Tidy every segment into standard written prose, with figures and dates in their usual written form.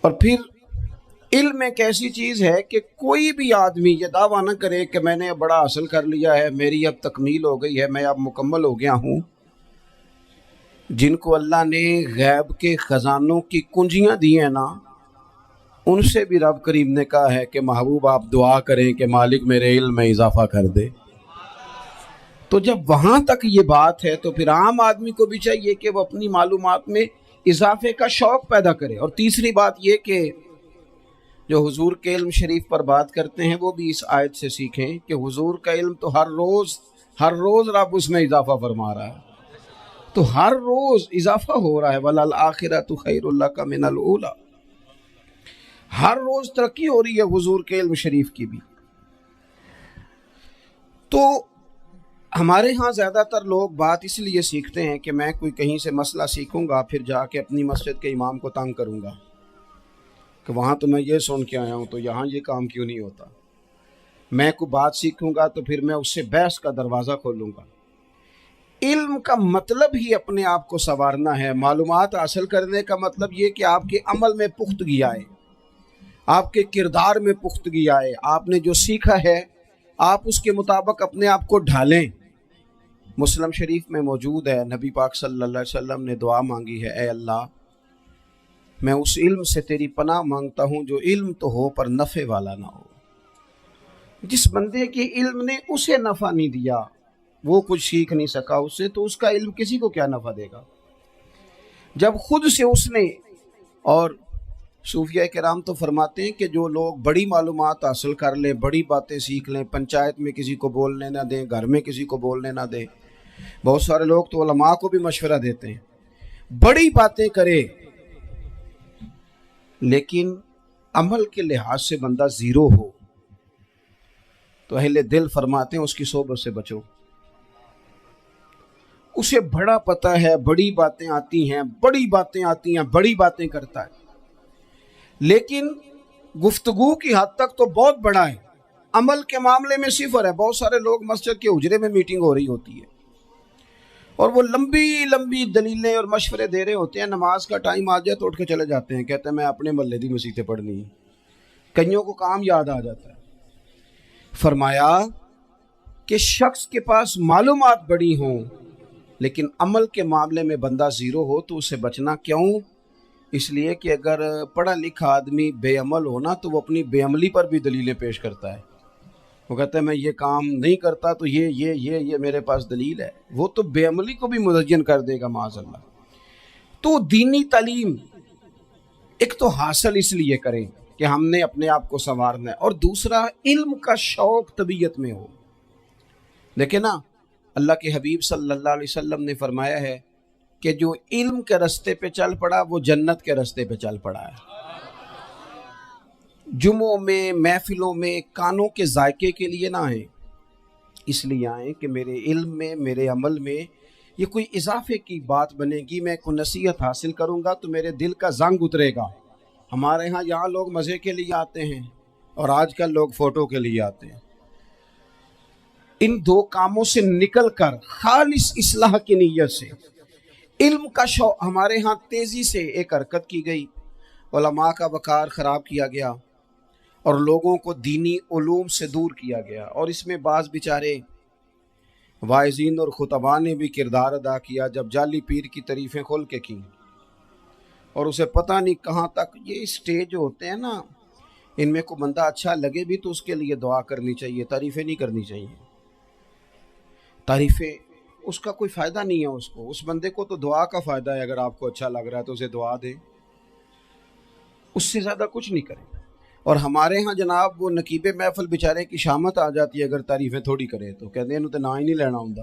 اور پھر علم ایک ایسی چیز ہے کہ کوئی بھی آدمی یہ دعویٰ نہ کرے کہ میں نے بڑا حاصل کر لیا ہے، میری اب تکمیل ہو گئی ہے، میں اب مکمل ہو گیا ہوں۔ جن کو اللہ نے غیب کے خزانوں کی کنجیاں دی ہیں نا، ان سے بھی رب کریم نے کہا ہے کہ محبوب آپ دعا کریں کہ مالک میرے علم میں اضافہ کر دے۔ تو جب وہاں تک یہ بات ہے تو پھر عام آدمی کو بھی چاہیے کہ وہ اپنی معلومات میں اضافے کا شوق پیدا کرے۔ اور تیسری بات یہ کہ جو حضور کے علم شریف پر بات کرتے ہیں وہ بھی اس آیت سے سیکھیں کہ حضور کا علم تو ہر روز رب اس میں اضافہ فرما رہا ہے، تو ہر روز اضافہ ہو رہا ہے۔ وَلَلْآخِرَةُ خَيْرٌ لَكَ مِنَ الْأُولَىٰ، ہر روز ترقی ہو رہی ہے حضور کے علم شریف کی بھی۔ تو ہمارے ہاں زیادہ تر لوگ بات اس لیے سیکھتے ہیں کہ میں کوئی کہیں سے مسئلہ سیکھوں گا، پھر جا کے اپنی مسجد کے امام کو تنگ کروں گا کہ وہاں تو میں یہ سن کے آیا ہوں تو یہاں یہ کام کیوں نہیں ہوتا۔ میں کوئی بات سیکھوں گا تو پھر میں اس سے بحث کا دروازہ کھولوں گا۔ علم کا مطلب ہی اپنے آپ کو سنوارنا ہے۔ معلومات حاصل کرنے کا مطلب یہ کہ آپ کے عمل میں پختگی آئے، آپ کے کردار میں پختگی آئے، آپ نے جو سیکھا ہے آپ اس کے مطابق اپنے آپ کو ڈھالیں۔ مسلم شریف میں موجود ہے، نبی پاک صلی اللہ علیہ وسلم نے دعا مانگی ہے، اے اللہ میں اس علم سے تیری پناہ مانگتا ہوں جو علم تو ہو پر نفع والا نہ ہو۔ جس بندے کے علم نے اسے نفع نہیں دیا، وہ کچھ سیکھ نہیں سکا اس سے، تو اس کا علم کسی کو کیا نفع دے گا جب خود سے اس نے۔ اور صوفیہ کرام تو فرماتے ہیں کہ جو لوگ بڑی معلومات حاصل کر لیں، بڑی باتیں سیکھ لیں، پنچایت میں کسی کو بولنے نہ دیں، گھر میں کسی کو بولنے نہ دیں، بہت سارے لوگ تو علماء کو بھی مشورہ دیتے ہیں، بڑی باتیں کرے لیکن عمل کے لحاظ سے بندہ زیرو ہو تو اہل دل فرماتے ہیں اس کی صحبت سے بچو۔ اسے بڑا پتہ ہے، بڑی باتیں آتی ہیں، بڑی باتیں کرتا ہے، لیکن گفتگو کی حد تک تو بہت بڑا ہے، عمل کے معاملے میں صفر ہے۔ بہت سارے لوگ مسجد کے حجرے میں میٹنگ ہو رہی ہوتی ہے اور وہ لمبی لمبی دلیلیں اور مشورے دے رہے ہوتے ہیں، نماز کا ٹائم آ جائے تو اٹھ کے چلے جاتے ہیں، کہتے ہیں میں اپنے محلے دی مسیتیں پڑھنی ہے۔ کئیوں کو کام یاد آ جاتا ہے۔ فرمایا کہ شخص کے پاس معلومات بڑی ہوں لیکن عمل کے معاملے میں بندہ زیرو ہو تو اسے بچنا کیوں؟ اس لیے کہ اگر پڑھا لکھا آدمی بے عمل ہونا تو وہ اپنی بے عملی پر بھی دلیلیں پیش کرتا ہے۔ وہ کہتا ہے میں یہ کام نہیں کرتا تو یہ میرے پاس دلیل ہے، وہ تو بے عملی کو بھی مزین کر دے گا معاذ اللہ۔ تو دینی تعلیم ایک تو حاصل اس لیے کریں کہ ہم نے اپنے آپ کو سنوارنا ہے، اور دوسرا علم کا شوق طبیعت میں ہو۔ دیکھیں نا، اللہ کے حبیب صلی اللہ علیہ وسلم نے فرمایا ہے کہ جو علم کے رستے پہ چل پڑا وہ جنت کے رستے پہ چل پڑا ہے۔ جمعوں میں، محفلوں میں کانوں کے ذائقے کے لیے نہ آئیں، اس لیے آئیں کہ میرے علم میں، میرے عمل میں یہ کوئی اضافے کی بات بنے گی، میں کوئی نصیحت حاصل کروں گا تو میرے دل کا زنگ اترے گا۔ ہمارے ہاں یہاں لوگ مزے کے لیے آتے ہیں اور آج کل لوگ فوٹو کے لیے آتے ہیں۔ ان دو کاموں سے نکل کر خالص اصلاح کی نیت سے علم کا شوق، ہمارے ہاں تیزی سے ایک حرکت کی گئی، علماء کا وقار خراب کیا گیا اور لوگوں کو دینی علوم سے دور کیا گیا، اور اس میں بعض بیچارے واعظین اور خطباء نے بھی کردار ادا کیا جب جعلی پیر کی تعریفیں کھول کے کی، اور اسے پتہ نہیں کہاں تک۔ یہ اسٹیج ہوتے ہیں نا، ان میں کوئی بندہ اچھا لگے بھی تو اس کے لیے دعا کرنی چاہیے، تعریفیں نہیں کرنی چاہیے۔ تعریفیں اس کا کوئی فائدہ نہیں ہے، اس بندے کو تو دعا کا فائدہ ہے، اگر آپ کو اچھا لگ رہا ہے تو اسے دعا دیں، اس سے زیادہ کچھ نہیں کریں۔ اور ہمارے ہاں جناب وہ نقیب محفل بیچارے کی شامت آ جاتی ہے اگر تعریفیں تھوڑی کرے تو کہتے ہیں انہوں تو نام ہی نہیں لینا ہوں۔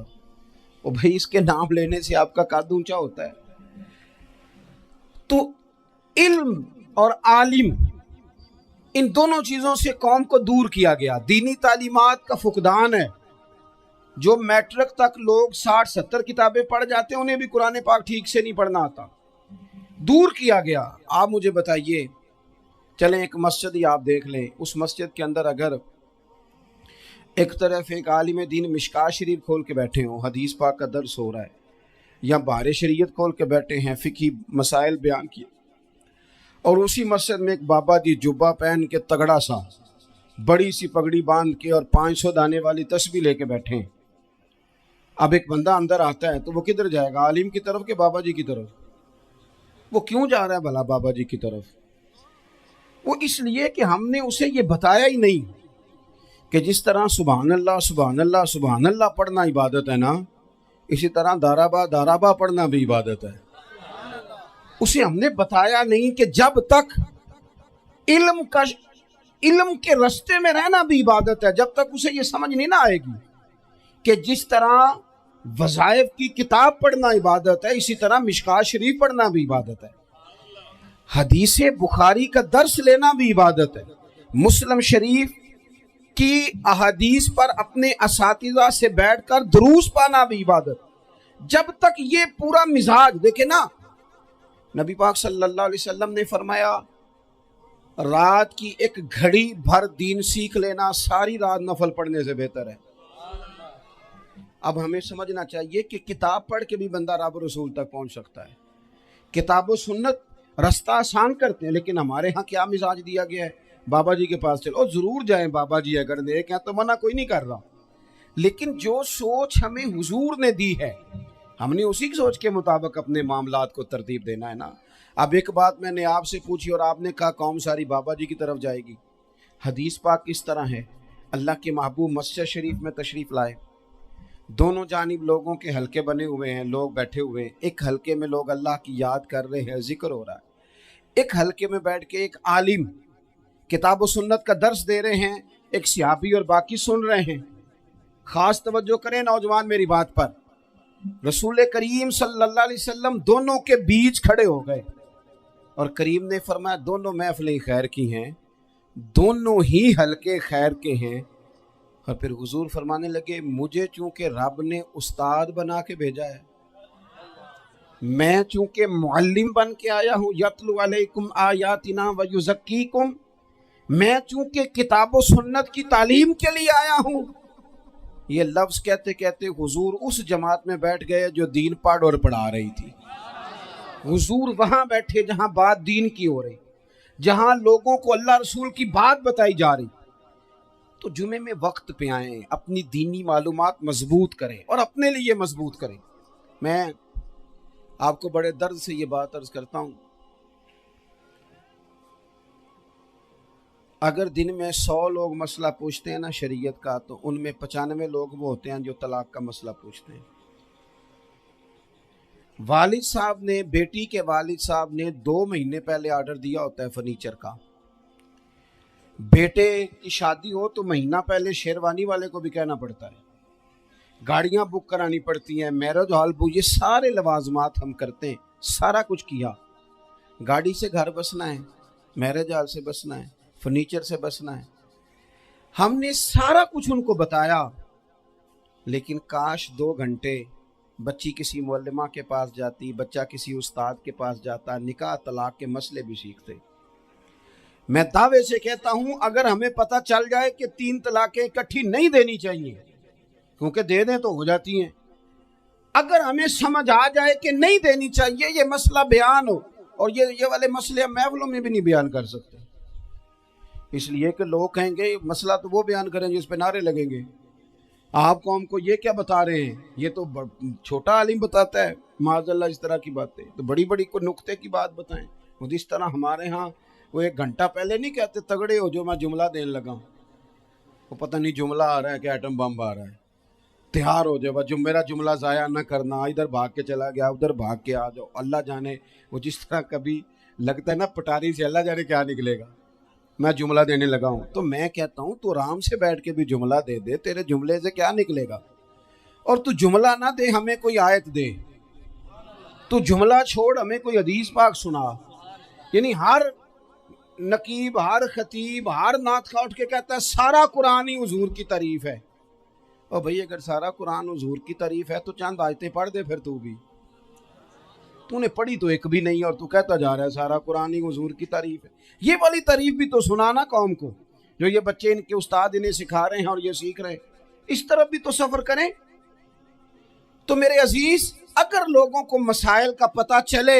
اور بھائی اس کے نام لینے سے آپ کا قد اونچا ہوتا ہے۔ تو علم اور عالم، ان دونوں چیزوں سے قوم کو دور کیا گیا۔ دینی تعلیمات کا فقدان ہے، جو میٹرک تک لوگ 60-70 کتابیں پڑھ جاتے ہیں انہیں بھی قرآن پاک ٹھیک سے نہیں پڑھنا آتا، دور کیا گیا۔ آپ مجھے بتائیے، چلیں ایک مسجد ہی آپ دیکھ لیں، اس مسجد کے اندر اگر ایک طرف ایک عالم دین مشکات شریف کھول کے بیٹھے ہوں، حدیث پاک کا درس ہو رہا ہے، یا بحر شریعت کھول کے بیٹھے ہیں، فقہی مسائل بیان کیے، اور اسی مسجد میں ایک بابا جی جبہ پہن کے تگڑا سا بڑی سی پگڑی باندھ کے اور 500 دانے والی تسبیح لے کے بیٹھے ہیں۔ اب ایک بندہ اندر آتا ہے تو وہ کدھر جائے گا، عالم کی طرف کہ بابا جی کی طرف؟ وہ کیوں جا رہا ہے بھلا بابا جی کی طرف؟ وہ اس لیے کہ ہم نے اسے یہ بتایا ہی نہیں کہ جس طرح سبحان اللہ سبحان اللہ سبحان اللہ پڑھنا عبادت ہے نا، اسی طرح دارابا پڑھنا بھی عبادت ہے۔ اسے ہم نے بتایا نہیں کہ جب تک علم کے رستے میں رہنا بھی عبادت ہے، جب تک اسے یہ سمجھ نہیں نہ آئے گی کہ جس طرح وظائف کی کتاب پڑھنا عبادت ہے، اسی طرح مشکات شریف پڑھنا بھی عبادت ہے، حدیث بخاری کا درس لینا بھی عبادت ہے، مسلم شریف کی احادیث پر اپنے اساتذہ سے بیٹھ کر دروس پانا بھی عبادت۔ جب تک یہ پورا مزاج دیکھیں نا، نبی پاک صلی اللہ علیہ وسلم نے فرمایا رات کی ایک گھڑی بھر دین سیکھ لینا ساری رات نفل پڑھنے سے بہتر ہے۔ اب ہمیں سمجھنا چاہیے کہ کتاب پڑھ کے بھی بندہ رب رسول تک پہنچ سکتا ہے، کتاب و سنت رستہ آسان کرتے ہیں، لیکن ہمارے ہاں کیا مزاج دیا گیا ہے، بابا جی کے پاس چلو، ضرور جائیں بابا جی اگر نیک ہیں تو منع کوئی نہیں کر رہا، لیکن جو سوچ ہمیں حضور نے دی ہے ہم نے اسی کی سوچ کے مطابق اپنے معاملات کو ترتیب دینا ہے نا۔ اب ایک بات میں نے آپ سے پوچھی اور آپ نے کہا قوم ساری بابا جی کی طرف جائے گی۔ حدیث پاک اس طرح ہے، اللہ کے محبوب مسجد شریف میں تشریف لائے، دونوں جانب لوگوں کے حلقے بنے ہوئے ہیں، لوگ بیٹھے ہوئے ہیں، ایک حلقے میں لوگ اللہ کی یاد کر رہے ہیں، ذکر ہو رہا ہے، ایک حلقے میں بیٹھ کے ایک عالم کتاب و سنت کا درس دے رہے ہیں، ایک صحابی اور باقی سن رہے ہیں۔ خاص توجہ کریں نوجوان میری بات پر، رسول کریم صلی اللہ علیہ وسلم دونوں کے بیچ کھڑے ہو گئے اور کریم نے فرمایا دونوں محفلیں خیر کی ہیں، دونوں ہی حلقے خیر کے ہیں۔ اور پھر حضور فرمانے لگے مجھے چونکہ رب نے استاد بنا کے بھیجا ہے، میں چونکہ معلم بن کے آیا ہوں، یتلو علیکم آیاتنا ویزکیکم، میں چونکہ کتاب و سنت کی تعلیم کے لیے آیا ہوں۔ یہ لفظ کہتے کہتے حضور اس جماعت میں بیٹھ گئے جو دین پڑھ اور پڑھا رہی تھی۔ حضور وہاں بیٹھے جہاں بات دین کی ہو رہی، جہاں لوگوں کو اللہ رسول کی بات بتائی جا رہی۔ تو جمعے میں وقت پہ آئیں، اپنی دینی معلومات مضبوط کریں اور اپنے لیے مضبوط کریں۔ میں آپ کو بڑے درد سے یہ بات عرض کرتا ہوں، اگر دن میں 100 لوگ مسئلہ پوچھتے ہیں نا شریعت کا، تو ان میں 95 لوگ وہ ہوتے ہیں جو طلاق کا مسئلہ پوچھتے ہیں۔ والد صاحب نے، بیٹی کے والد صاحب نے 2 مہینے پہلے آرڈر دیا ہوتا ہے فرنیچر کا، بیٹے کی شادی ہو تو مہینہ پہلے شیروانی والے کو بھی کہنا پڑتا ہے، گاڑیاں بک کرانی پڑتی ہیں، میرج ہال بک، یہ سارے لوازمات ہم کرتے ہیں، سارا کچھ کیا، گاڑی سے گھر بسنا ہے، میرج ہال سے بسنا ہے، فرنیچر سے بسنا ہے، ہم نے سارا کچھ ان کو بتایا، لیکن کاش 2 گھنٹے بچی کسی معلمہ کے پاس جاتی، بچہ کسی استاد کے پاس جاتا، نکاح طلاق کے مسئلے بھی سیکھتے۔ میں دعوے سے کہتا ہوں اگر ہمیں پتہ چل جائے کہ 3 طلاقیں اکٹھی نہیں دینی چاہیے، کیونکہ دے دیں تو ہو جاتی ہیں، اگر ہمیں سمجھ آ جائے کہ نہیں دینی چاہیے، یہ مسئلہ بیان ہو، اور یہ والے مسئلے ہم محفلوں میں بھی نہیں بیان کر سکتے، اس لیے کہ لوگ کہیں گے مسئلہ تو وہ بیان کریں گے، اس پہ نعرے لگیں گے، آپ قوم کو یہ کیا بتا رہے ہیں، یہ تو چھوٹا عالم بتاتا ہے معاذ اللہ اس طرح کی باتیں، تو بڑی بڑی کوئی نقطے کی بات بتائیں۔ وہ جس طرح ہمارے ہاں وہ 1 گھنٹہ پہلے نہیں کہتے تگڑے ہو جو میں جملہ دینے لگا ہوں، وہ پتہ نہیں جملہ آ رہا ہے کہ ایٹم بم آ رہا ہے، تیار ہو جاؤ، جو میرا جملہ ضائع نہ کرنا، ادھر بھاگ کے چلا گیا ادھر بھاگ کے آ جاؤ، اللہ جانے وہ جس طرح کبھی لگتا ہے نا پٹاری سے، اللہ جانے کیا نکلے گا، میں جملہ دینے لگا ہوں۔ تو میں کہتا ہوں تو آرام سے بیٹھ کے بھی جملہ دے دے، تیرے جملے سے کیا نکلے گا، اور تو جملہ نہ دے ہمیں کوئی آیت دے، تو جملہ چھوڑ ہمیں کوئی حدیث پاک سنا، یعنی ہر نقیب، ہر خطیب، ہر نعت خواہ اٹھ کے کہتا ہے سارا قرآن ہی حضور کی تعریف ہے، اور بھئی اگر سارا قرآن حضور کی تعریف ہے تو چند آیتیں پڑھ دے، پھر تو نے پڑھی تو ایک بھی نہیں اور تو کہتا جا رہا ہے سارا قرآن ہی حضور کی تعریف ہے۔ یہ والی تعریف بھی تو سنانا قوم کو، جو یہ بچے ان کے استاد انہیں سکھا رہے ہیں اور یہ سیکھ رہے ہیں، اس طرف بھی تو سفر کریں۔ تو میرے عزیز، اگر لوگوں کو مسائل کا پتہ چلے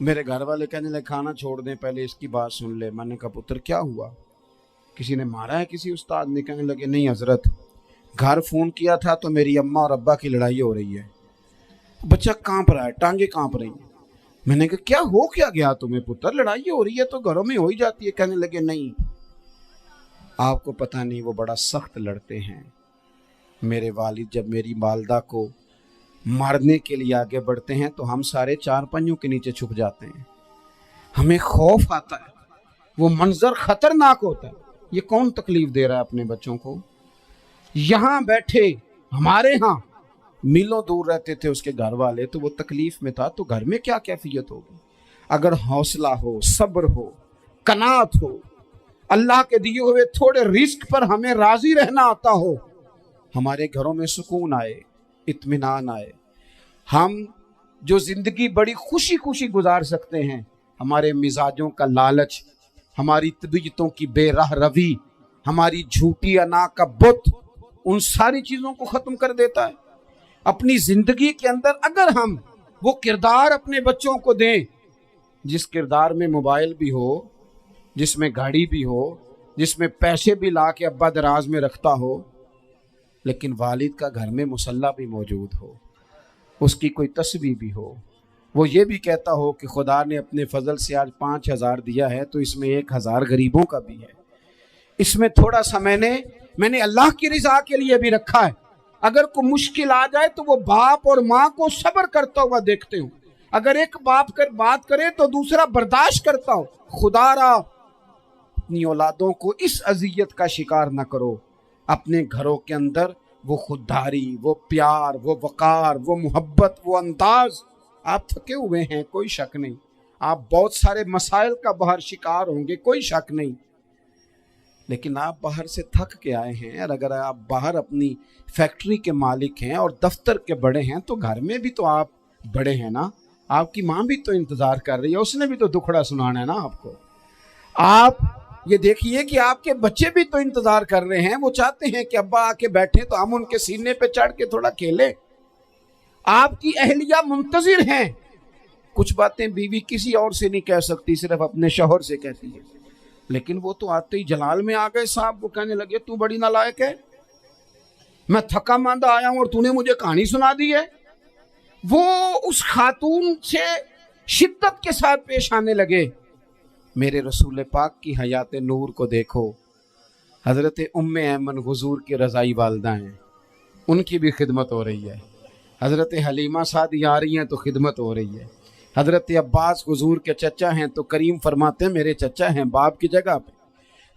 میرے گھر والے کہنے لگے کھانا چھوڑ دیں پہلے اس کی بات سن لے. میں نے کہا پتر کیا ہوا, کسی نے مارا ہے کسی استاد نے؟ کہنے لگے نہیں حضرت, گھر فون کیا تھا تو میری اماں اور ابا کی لڑائی ہو رہی ہے. بچہ کانپ رہا ہے, ٹانگیں کانپ رہی ہیں. میں نے کہا کیا ہو کیا گیا تمہیں پتر, لڑائی ہو رہی ہے تو گھروں میں ہو ہی جاتی ہے. کہنے لگے نہیں آپ کو پتہ نہیں وہ بڑا سخت لڑتے ہیں. میرے والد جب میری والدہ کو مارنے کے لیے آگے بڑھتے ہیں تو ہم سارے چار پنجوں کے نیچے چھپ جاتے ہیں, ہمیں خوف آتا ہے, وہ منظر خطرناک ہوتا ہے. یہ کون تکلیف دے رہا ہے اپنے بچوں کو؟ یہاں بیٹھے ہمارے ہاں میلوں دور رہتے تھے اس کے گھر والے, تو وہ تکلیف میں تھا, تو گھر میں کیا کیفیت ہوگی اگر حوصلہ ہو, صبر ہو, قناعت ہو, اللہ کے دیے ہوئے تھوڑے رزق پر ہمیں راضی رہنا آتا ہو, ہمارے گھروں میں سکون آئے, اطمینان آئے, ہم جو زندگی بڑی خوشی خوشی گزار سکتے ہیں. ہمارے مزاجوں کا لالچ, ہماری طبیعتوں کی بے راہ روی, ہماری جھوٹی انا کا بت, ان ساری چیزوں کو ختم کر دیتا ہے. اپنی زندگی کے اندر اگر ہم وہ کردار اپنے بچوں کو دیں جس کردار میں موبائل بھی ہو, جس میں گاڑی بھی ہو, جس میں پیسے بھی لا کے ابا دراز میں رکھتا ہو, لیکن والد کا گھر میں مصلی بھی موجود ہو, اس کی کوئی تسبیح بھی ہو, وہ یہ بھی کہتا ہو کہ خدا نے اپنے فضل سے آج 5,000 دیا ہے تو اس میں 1,000 غریبوں کا بھی ہے, اس میں تھوڑا سا میں نے اللہ کی رضا کے لیے بھی رکھا ہے. اگر کوئی مشکل آ جائے تو وہ باپ اور ماں کو صبر کرتا ہوا دیکھتے ہوں, اگر ایک باپ کر بات کرے تو دوسرا برداشت کرتا ہو. خدا را اپنی اولادوں کو اس اذیت کا شکار نہ کرو. اپنے گھروں کے اندر وہ خودداری, وہ پیار, وہ وقار, وہ محبت, وہ انداز. آپ تھکے ہوئے ہیں کوئی شک نہیں, آپ بہت سارے مسائل کا باہر شکار ہوں گے کوئی شک نہیں, لیکن آپ باہر سے تھک کے آئے ہیں, اور اگر آپ باہر اپنی فیکٹری کے مالک ہیں اور دفتر کے بڑے ہیں تو گھر میں بھی تو آپ بڑے ہیں نا. آپ کی ماں بھی تو انتظار کر رہی ہے, اس نے بھی تو دکھڑا سنانا ہے نا آپ کو. آپ یہ دیکھیے کہ آپ کے بچے بھی تو انتظار کر رہے ہیں, وہ چاہتے ہیں کہ ابا آ کے بیٹھے تو ہم ان کے سینے پہ چڑھ کے تھوڑا کھیلیں. آپ کی اہلیہ منتظر ہیں. کچھ باتیں بیوی کسی اور سے نہیں کہہ سکتی, صرف اپنے شوہر سے کہتی ہے, لیکن وہ تو آتے ہی جلال میں آ گئے صاحب. وہ کہنے لگے تو بڑی نالائق ہے, میں تھکا ماندہ آیا ہوں اور تو نے مجھے کہانی سنا دی ہے. وہ اس خاتون سے شدت کے ساتھ پیش آنے لگے. میرے رسول پاک کی حیات نور کو دیکھو, حضرت ام ایمن حضور کی رضائی والدہ ہیں, ان کی بھی خدمت ہو رہی ہے. حضرت حلیمہ سعدی آ رہی ہیں تو خدمت ہو رہی ہے. حضرت عباس حضور کے چچا ہیں تو کریم فرماتے ہیں میرے چچا ہیں باپ کی جگہ پہ.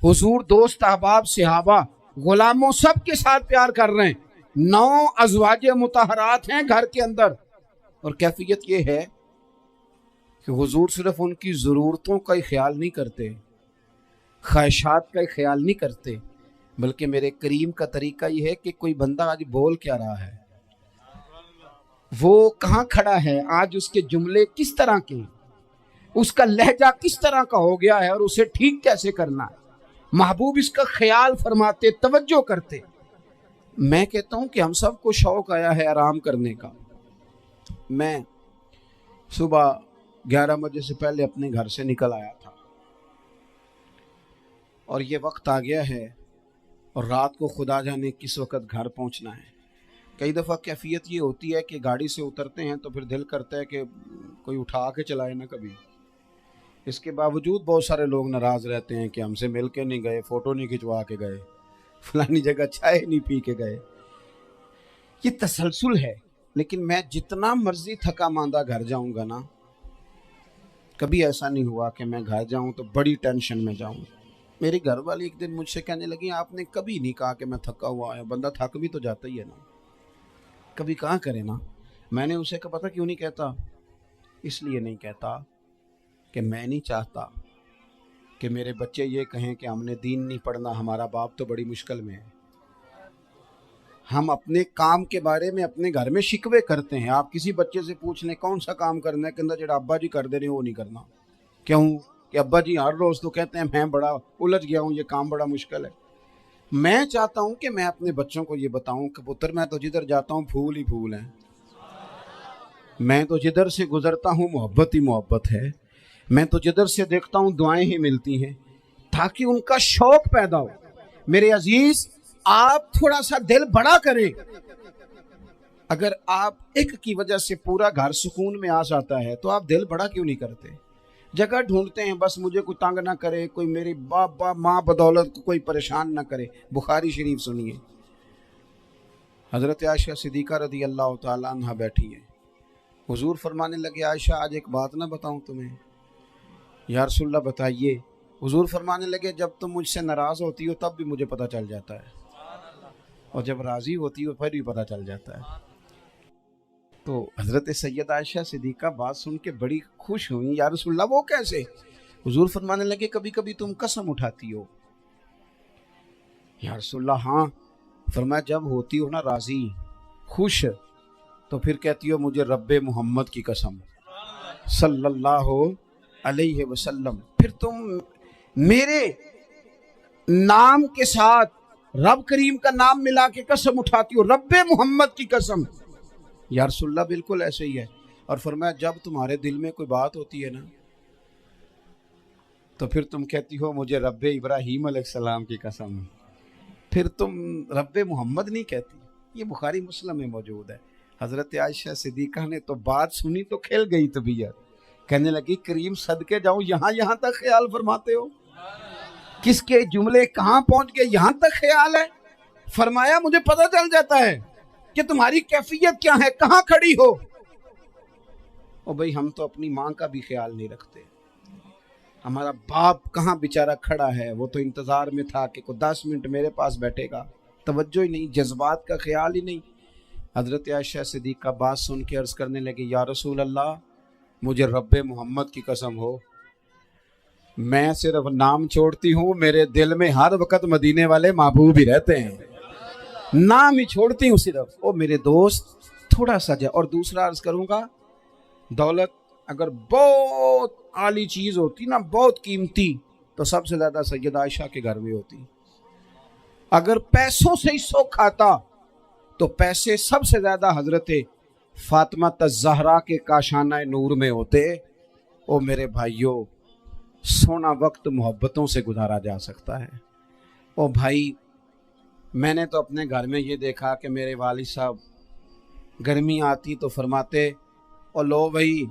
حضور دوست احباب صحابہ غلاموں سب کے ساتھ پیار کر رہے ہیں. 9 ازواج مطہرات ہیں گھر کے اندر, اور کیفیت یہ ہے کہ حضور صرف ان کی ضرورتوں کا ہی خیال نہیں کرتے, خواہشات کا ہی خیال نہیں کرتے, بلکہ میرے کریم کا طریقہ یہ ہے کہ کوئی بندہ آج بول کیا رہا ہے, وہ کہاں کھڑا ہے آج, اس کے جملے کس طرح کے ہیں, اس کا لہجہ کس طرح کا ہو گیا ہے, اور اسے ٹھیک کیسے کرنا ہے. محبوب اس کا خیال فرماتے, توجہ کرتے. میں کہتا ہوں کہ ہم سب کو شوق آیا ہے آرام کرنے کا. میں صبح 11 بجے سے پہلے اپنے گھر سے نکل آیا تھا, اور یہ وقت آ گیا ہے, اور رات کو خدا جانے کس وقت گھر پہنچنا ہے. کئی دفعہ کیفیت یہ ہوتی ہے کہ گاڑی سے اترتے ہیں تو پھر دل کرتا ہے کہ کوئی اٹھا کے چلائے نا کبھی. اس کے باوجود بہت سارے لوگ ناراض رہتے ہیں کہ ہم سے مل کے نہیں گئے, فوٹو نہیں کھنچوا کے گئے, فلانی جگہ چائے نہیں پی کے گئے. یہ تسلسل ہے. لیکن میں جتنا مرضی تھکا ماندہ گھر جاؤں گا نا, کبھی ایسا نہیں ہوا کہ میں گھر جاؤں تو بڑی ٹینشن میں جاؤں. میری گھر والی ایک دن مجھ سے کہنے لگی آپ نے کبھی نہیں کہا کہ میں تھکا ہوا آیا. بندہ تھک بھی تو جاتا ہی ہے نا, کبھی کہاں کرے نا. میں نے اسے کہا پتہ کیوں نہیں کہتا, اس لیے نہیں کہتا کہ میں نہیں چاہتا کہ میرے بچے یہ کہیں کہ ہم نے دین نہیں پڑھنا, ہمارا باپ تو بڑی مشکل میں ہے. ہم اپنے کام کے بارے میں اپنے گھر میں شکوے کرتے ہیں. آپ کسی بچے سے پوچھ لیں کون سا کام کرنا ہے, کہ جڑا ابا جی کر دے رہے ہیں وہ نہیں کرنا. کیوں کہ ابا جی ہر روز تو کہتے ہیں میں بڑا الجھ گیا ہوں, یہ کام بڑا مشکل ہے. میں چاہتا ہوں کہ میں اپنے بچوں کو یہ بتاؤں کہ پتر میں تو جدھر جاتا ہوں پھول ہی پھول ہیں. میں تو جدھر سے گزرتا ہوں محبت ہی محبت ہے، میں تو جدھر سے دیکھتا ہوں دعائیں ہی ملتی ہیں، تاکہ ان کا شوق پیدا ہو۔ میرے عزیز، آپ تھوڑا سا دل بڑا کریں۔ اگر آپ ایک کی وجہ سے پورا گھر سکون میں آ جاتا ہے تو آپ دل بڑا کیوں نہیں کرتے؟ جگہ ڈھونڈتے ہیں بس مجھے کوئی تنگ نہ کرے، کوئی میری باپ ماں بدولت کو کوئی پریشان نہ کرے۔ بخاری شریف سنیے، حضرت عائشہ صدیقہ رضی اللہ تعالیٰ عنہ بیٹھی ہیں، حضور فرمانے لگے عائشہ آج ایک بات نہ بتاؤں تمہیں؟ یا رسول اللہ بتائیے۔ حضور فرمانے لگے جب تم مجھ سے ناراض ہوتی ہو تب بھی مجھے پتہ چل جاتا ہے، اور جب راضی ہوتی ہو پھر بھی پتہ چل جاتا ہے۔ تو حضرت سید عائشہ صدیقہ بات سن کے بڑی خوش ہوئی، یا رسول اللہ وہ کیسے؟ حضور فرمانے لگے کبھی کبھی تم قسم اٹھاتی ہو۔ یا رسول اللہ ہاں۔ فرمایا جب ہوتی ہو نا راضی، خوش، تو پھر کہتی ہو مجھے رب محمد کی قسم صلی اللہ علیہ وسلم، پھر تم میرے نام کے ساتھ رب کریم کا نام ملا کے قسم اٹھاتی ہو، رب محمد کی قسم۔ یا رسول اللہ بالکل ایسے ہی ہے۔ اور فرمایا جب تمہارے دل میں کوئی بات ہوتی ہے نا تو پھر تم کہتی ہو مجھے رب ابراہیم علیہ السلام کی قسم، پھر تم رب محمد نہیں کہتی۔ یہ بخاری مسلم میں موجود ہے۔ حضرت عائشہ صدیقہ نے تو بات سنی تو کھل گئی طبیعت، کہنے لگی کریم صدقے جاؤں، یہاں تک خیال فرماتے ہو؟ کس کے جملے کہاں پہنچ گئے، یہاں تک خیال ہے؟ فرمایا مجھے پتہ چل جاتا ہے کہ تمہاری کیفیت کیا ہے، کہاں کھڑی ہو۔ او بھئی ہم تو اپنی ماں کا بھی خیال نہیں رکھتے، ہمارا باپ کہاں بیچارہ کھڑا ہے، وہ تو انتظار میں تھا کہ کوئی 10 منٹ میرے پاس بیٹھے گا، توجہ ہی نہیں، جذبات کا خیال ہی نہیں۔ حضرت عائشہ صدیقہ بات سن کے عرض کرنے لگے یا رسول اللہ مجھے رب محمد کی قسم ہو، میں صرف نام چھوڑتی ہوں، میرے دل میں ہر وقت مدینے والے محبوب ہی رہتے ہیں، نام ہی چھوڑتی ہوں صرف۔ او میرے دوست تھوڑا سا جا، اور دوسرا عرض کروں گا، دولت اگر بہت عالی چیز ہوتی نا، بہت قیمتی، تو سب سے زیادہ سیدہ عائشہ کے گھر میں ہوتی۔ اگر پیسوں سے ہی سوکھ آتا تو پیسے سب سے زیادہ حضرت فاطمہ الزہرا کے کاشانہ نور میں ہوتے۔ او میرے بھائیوں، سونا وقت محبتوں سے گزارا جا سکتا ہے۔ او بھائی، میں نے تو اپنے گھر میں یہ دیکھا کہ میرے والد صاحب گرمی آتی تو فرماتے او لو بھائی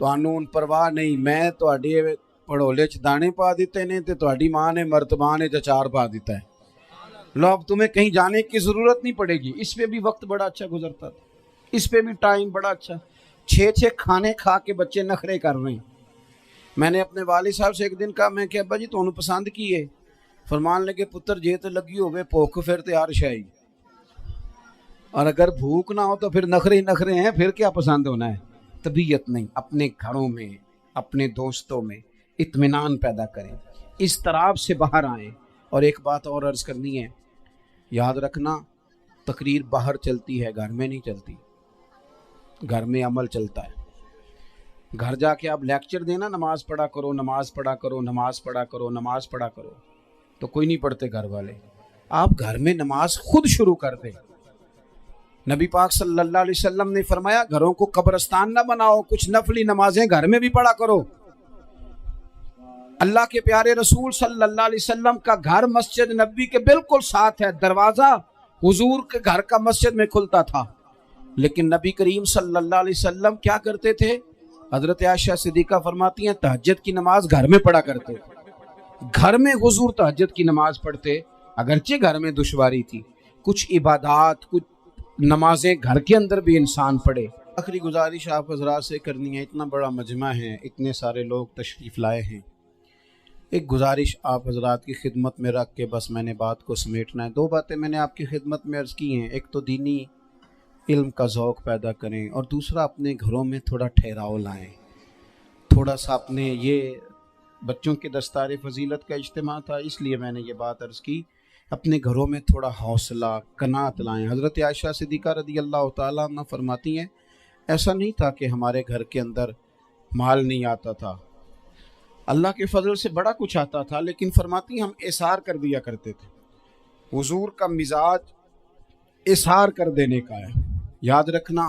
تانوں پرواہ نہیں، میں تواڈے پڑھولے چ دانے پا دیتے نے تے تواڈی ماں نے مرتبہ نے چار پا دیتا ہے، لو اب تمہیں کہیں جانے کی ضرورت نہیں پڑے گی۔ اس پہ بھی وقت بڑا اچھا گزرتا تھا، اس پہ بھی ٹائم بڑا اچھا، 6 کھانے کھا کے بچے نخرے کر رہے ہیں۔ میں نے اپنے والد صاحب سے ایک دن کہا، میں کہ ابا جی تانوں پسند کی ہے؟ فرمان لگے پتر جے تے لگی ہوئے بھوک پھر تے ہر شے، اور اگر بھوک نہ ہو تو پھر نخرے ہی نخرے ہیں، پھر کیا پسند ہونا ہے؟ طبیعت نہیں۔ اپنے گھروں میں، اپنے دوستوں میں اطمینان پیدا کریں، اضطراب سے باہر آئیں۔ اور ایک بات اور عرض کرنی ہے، یاد رکھنا تقریر باہر چلتی ہے، گھر میں نہیں چلتی، گھر میں عمل چلتا ہے۔ گھر جا کے آپ لیکچر دینا نماز پڑھا کرو، نماز پڑھا کرو، نماز پڑھا کرو، نماز پڑھا کرو، تو کوئی نہیں پڑھتے گھر والے۔ آپ گھر میں نماز خود شروع کر دیں۔ نبی پاک صلی اللہ علیہ وسلم نے فرمایا گھروں کو قبرستان نہ بناؤ، کچھ نفلی نمازیں گھر میں بھی پڑھا کرو۔ اللہ کے پیارے رسول صلی اللہ علیہ وسلم کا گھر مسجد نبی کے بالکل ساتھ ہے، دروازہ حضور کے گھر کا مسجد میں کھلتا تھا، لیکن نبی کریم صلی اللہ علیہ وسلم کیا کرتے تھے؟ حضرت عائشہ صدیقہ فرماتی ہیں تہجد کی نماز گھر میں پڑھا کرتے تھے۔ گھر میں حضور تہجد کی نماز پڑھتے، اگرچہ گھر میں دشواری تھی، کچھ عبادات، کچھ نمازیں گھر کے اندر بھی انسان پڑھے۔ آخری گزارش آپ حضرات سے کرنی ہے، اتنا بڑا مجمع ہے، اتنے سارے لوگ تشریف لائے ہیں، ایک گزارش آپ حضرات کی خدمت میں رکھ کے بس میں نے بات کو سمیٹنا ہے۔ 2 باتیں میں نے آپ کی خدمت میں عرض کی ہیں، ایک تو دینی علم کا ذوق پیدا کریں، اور دوسرا اپنے گھروں میں تھوڑا ٹھہراؤ لائیں، تھوڑا سا اپنے، یہ بچوں کے دستار فضیلت کا اجتماع تھا اس لیے میں نے یہ بات عرض کی، اپنے گھروں میں تھوڑا حوصلہ قناعت لائیں۔ حضرت عائشہ صدیقہ رضی اللہ تعالیٰ عنہ فرماتی ہیں ایسا نہیں تھا کہ ہمارے گھر کے اندر مال نہیں آتا تھا، اللہ کے فضل سے بڑا کچھ آتا تھا، لیکن فرماتی ہم اثار کر دیا کرتے تھے۔ حضور کا مزاج اثار کر دینے کا ہے۔ یاد رکھنا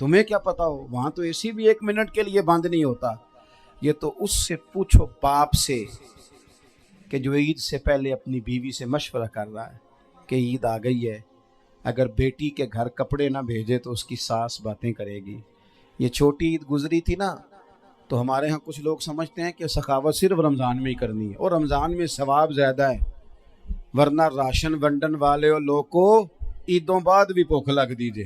تمہیں کیا پتا ہو، وہاں تو اے سی بھی 1 منٹ کے لیے بند نہیں ہوتا۔ یہ تو اس سے پوچھو باپ سے کہ جو عید سے پہلے اپنی بیوی سے مشورہ کر رہا ہے کہ عید آ گئی ہے، اگر بیٹی کے گھر کپڑے نہ بھیجے تو اس کی ساس باتیں کرے گی۔ یہ چھوٹی عید گزری تھی نا، تو ہمارے ہاں کچھ لوگ سمجھتے ہیں کہ سخاوت صرف رمضان میں ہی کرنی ہے، اور رمضان میں ثواب زیادہ ہے، ورنہ راشن ونڈن والے اور لوگ کو عیدوں بعد بھی بھوک لگ دیجئے،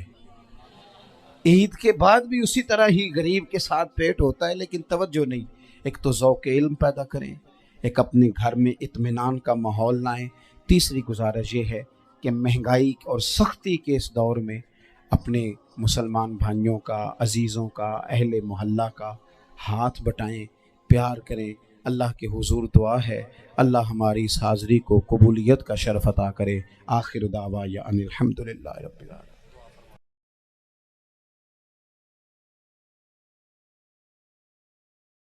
عید کے بعد بھی اسی طرح ہی غریب کے ساتھ پیٹ ہوتا ہے، لیکن توجہ نہیں۔ ایک تو ذوق علم پیدا کریں، ایک اپنے گھر میں اطمینان کا ماحول لائیں۔ تیسری گزارش یہ ہے کہ مہنگائی اور سختی کے اس دور میں اپنے مسلمان بھائیوں کا، عزیزوں کا، اہل محلہ کا ہاتھ بٹائیں، پیار کریں۔ اللہ کے حضور دعا ہے اللہ ہماری اس حاضری کو قبولیت کا شرف عطا کرے۔ آخر دعوانا ان الحمدللہ رب العالمین۔